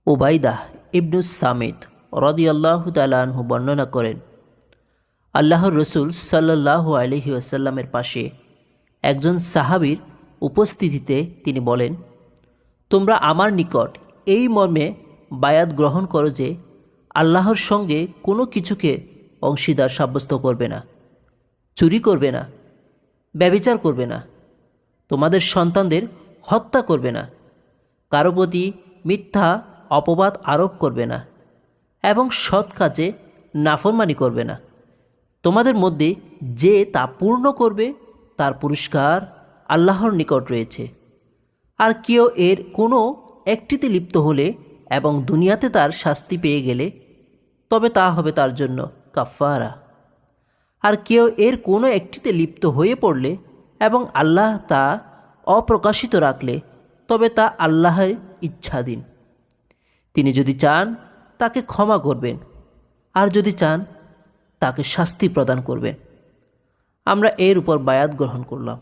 উবাইদাহ ইবনুস সামিত রাদিয়াল্লাহু তাআলা আনহু বর্ণনা করেন, আল্লাহর রসুল সাল্লাল্লাহু আলাইহি ওয়াসাল্লামের পাশে একজন সাহাবীর উপস্থিতিতে তিনি বলেন, তোমরা আমার নিকট এই মর্মে বায়াত গ্রহণ করো যে আল্লাহর সঙ্গে কোনো কিছুকে অংশীদার সাব্যস্ত করবে না, চুরি করবে না, ব্যভিচার করবে না, তোমাদের সন্তানদের হত্যা করবে না, কারো প্রতি মিথ্যা অপবাদ আরোপ করবে না এবং সৎ কাজে নাফরমানি করবে না। তোমাদের মধ্যে যে তা পূর্ণ করবে তার পুরস্কার আল্লাহর নিকট রয়েছে। আর কেউ এর কোনো একটিতে লিপ্ত হলে এবং দুনিয়াতে তার শাস্তি পেয়ে গেলে তবে তা হবে তার জন্য কাফারা। আর কেউ এর কোনো একটিতে লিপ্ত হয়ে পড়লে এবং আল্লাহ তা অপ্রকাশিত রাখলে তবে তা আল্লাহর ইচ্ছাধীন। তিনি যদি চান তাকে ক্ষমা করবেন, আর যদি চান তাকে শাস্তি প্রদান করবেন। আমরা এর উপর বায়াত গ্রহণ করলাম।